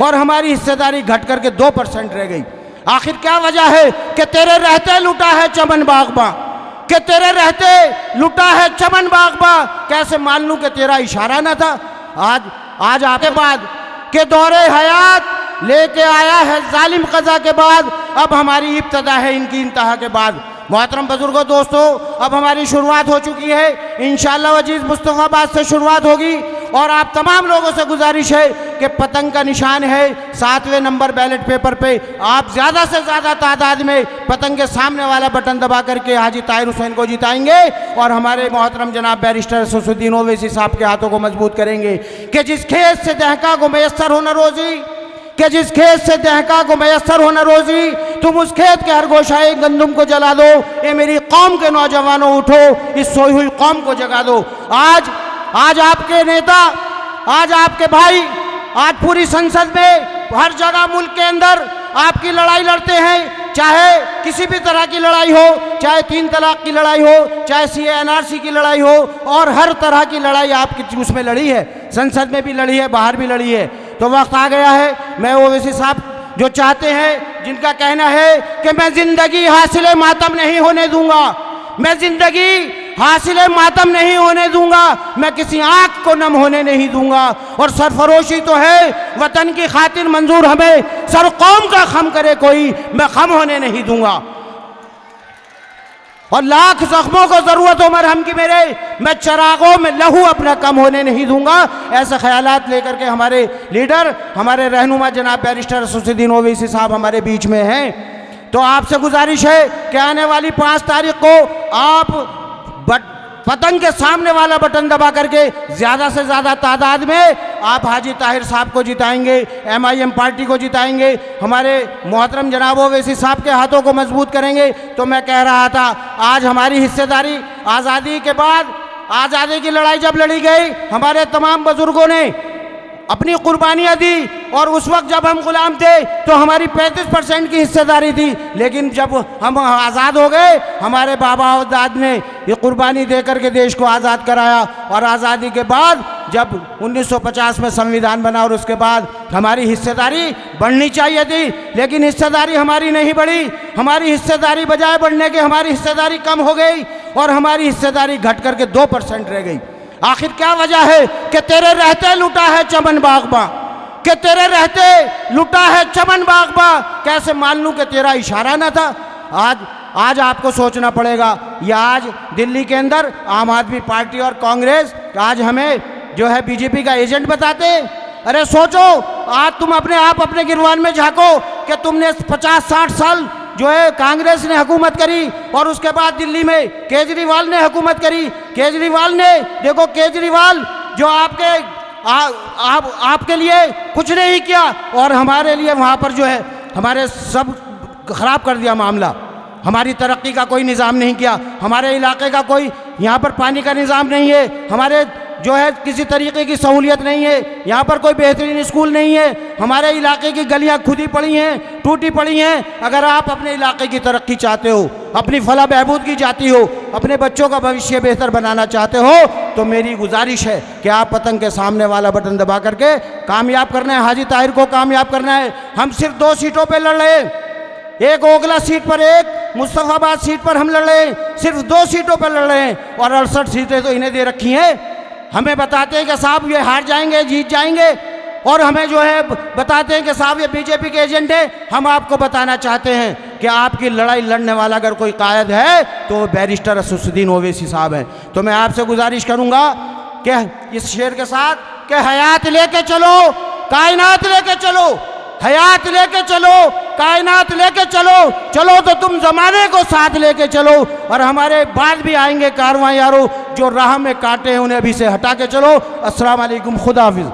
और हमारी हिस्सेदारी घट करके 2% रह गई। आखिर क्या वजह है कि तेरे रहते लुटा है चमन बागबा, कि तेरे रहते लुटा है चमन बागबा, कैसे मान लूं कि तेरा इशारा न था। आज आपके बाद के दौरे हयात लेके आया है जालिम कज़ा के बाद, अब हमारी इब्तदा है इनकी इंतहा के बाद। मोहतरम बुजुर्गों, दोस्तों, अब हमारी शुरुआत हो चुकी है। इंशाअल्लाह वजीज़ मुस्तफ़ाबाद से शुरुआत होगी और आप तमाम लोगों से गुजारिश है कि पतंग का निशान है 7वें नंबर बैलेट पेपर पे, आप ज़्यादा से ज़्यादा तादाद में पतंग के सामने वाला बटन दबा करके हाजी ताहिर हुसैन को जिताएंगे और हमारे मोहतरम जनाब बैरिस्टर असदुद्दीन ओवैसी साहब के हाथों को मजबूत करेंगे कि जिस खेत से दहका को मैसर होना रोज़ी, कि जिस खेत से दहका को मैसर होना रोज़ी, तुम उस खेत के हर गोशाए गंदुम को जला दो। ये मेरी कौम के नौजवानों, उठो, इस सोई हुई कौम को जगा दो। आज आपके नेता, आज आपके भाई, आज पूरी संसद में हर जगह मुल्क के अंदर आपकी लड़ाई लड़ते हैं, चाहे किसी भी तरह की लड़ाई हो, चाहे 3 तलाक की लड़ाई हो, चाहे CAA NRC की लड़ाई हो, और हर तरह की लड़ाई आपकी उसमें लड़ी है, संसद में भी लड़ी है, बाहर भी लड़ी है। तो वक्त आ गया है, मैं ओवैसी साहब जो चाहते हैं, जिनका कहना है कि मैं जिंदगी हासिल मातम नहीं होने दूंगा, मैं जिंदगी हासिल मातम नहीं होने दूंगा, मैं किसी आंख को नम होने नहीं दूंगा, और सरफरोशी तो है वतन की खातिर मंजूर हमें, सर कौम का खम करे कोई, मैं खम होने नहीं दूंगा, और लाख जख्मों को जरूरत हो मरहम की मेरे, मैं चरागों में लहू अपना कम होने नहीं दूंगा। ऐसे ख्यालात लेकर के हमारे लीडर, हमारे रहनुमा जनाब बैरिस्टर असदुद्दीन ओवैसी साहब हमारे बीच में हैं। तो आपसे गुजारिश है कि आने वाली 5 तारीख को आप पतंग के सामने वाला बटन दबा करके ज़्यादा से ज़्यादा तादाद में आप हाजी ताहिर साहब को जिताएंगे, MIM पार्टी को जिताएंगे, हमारे मोहतरम जनाब ओवैसी साहब के हाथों को मजबूत करेंगे। तो मैं कह रहा था, आज हमारी हिस्सेदारी, आज़ादी के बाद, आज़ादी की लड़ाई जब लड़ी गई, हमारे तमाम बुजुर्गों ने अपनी कुर्बानियाँ दी, और उस वक्त जब हम गुलाम थे तो हमारी 35% की हिस्सेदारी थी, लेकिन जब हम आज़ाद हो गए, हमारे बाबा और दाद ने ये कुर्बानी देकर के देश को आज़ाद कराया, और आज़ादी के बाद जब 1950 में संविधान बना और उसके बाद हमारी हिस्सेदारी बढ़नी चाहिए थी, लेकिन हिस्सेदारी हमारी नहीं बढ़ी, हमारी हिस्सेदारी बजाय बढ़ने के हमारी हिस्सेदारी कम हो गई, और हमारी हिस्सेदारी घट करके 2% रह गई। आखिर क्या वजह है कि तेरे रहते लुटा है चमन बागबा, कि तेरे रहते लुटा है चमन बागबा, कैसे मान लूं कि तेरा इशारा न था। आज आपको सोचना पड़ेगा। ये आज दिल्ली के अंदर आम आदमी पार्टी और कांग्रेस आज हमें जो है बीजेपी का एजेंट बताते हैं। अरे सोचो, आज तुम अपने गिरवान में झांको कि तुमने 50-60 साल जो है कांग्रेस ने हुकूमत करी, और उसके बाद दिल्ली में केजरीवाल ने हुकूमत करी। केजरीवाल ने, देखो केजरीवाल जो आपके लिए कुछ नहीं किया, और हमारे लिए वहाँ पर जो है हमारे सब ख़राब कर दिया मामला। हमारी तरक्की का कोई निज़ाम नहीं किया, हमारे इलाके का कोई यहाँ पर पानी का निज़ाम नहीं है, हमारे जो है किसी तरीके की सहूलियत नहीं है, यहाँ पर कोई बेहतरीन स्कूल नहीं है, हमारे इलाके की गलियाँ खुदी पड़ी हैं, टूटी पड़ी हैं। अगर आप अपने इलाके की तरक्की चाहते हो, अपनी फलाह बहबूद की चाहती हो, अपने बच्चों का भविष्य बेहतर बनाना चाहते हो, तो मेरी गुजारिश है कि आप पतंग के सामने वाला बटन दबा करके कामयाब करना है, हाजी ताहिर को कामयाब करना है। हम सिर्फ 2 सीटों पर लड़ रहे हैं, एक ओगला सीट पर, एक मुस्तफ़ाबाद सीट पर हम लड़ रहे हैं, सिर्फ 2 सीटों पर लड़ रहे हैं, और 68 सीटें तो इन्हें दे रखी हैं। हमें बताते हैं कि साहब ये हार जाएंगे, जीत जाएंगे, और हमें जो है बताते हैं कि साहब ये बीजेपी के एजेंट है। हम आपको बताना चाहते हैं कि आपकी लड़ाई लड़ने वाला अगर कोई कायद है तो बैरिस्टर असदुद्दीन ओवैसी साहब हैं। तो मैं आपसे गुजारिश करूंगा कि इस शेर के साथ कि हयात लेके चलो, कायनात लेके चलो, हयात लेके चलो, कायनात लेके चलो, चलो तो तुम जमाने को साथ लेके चलो, और हमारे बाद भी आएंगे कारवां यारो, जो राह में कांटे हैं उन्हें अभी से हटा के चलो। अस्सलाम वालेकुम, खुदा हाफिज़।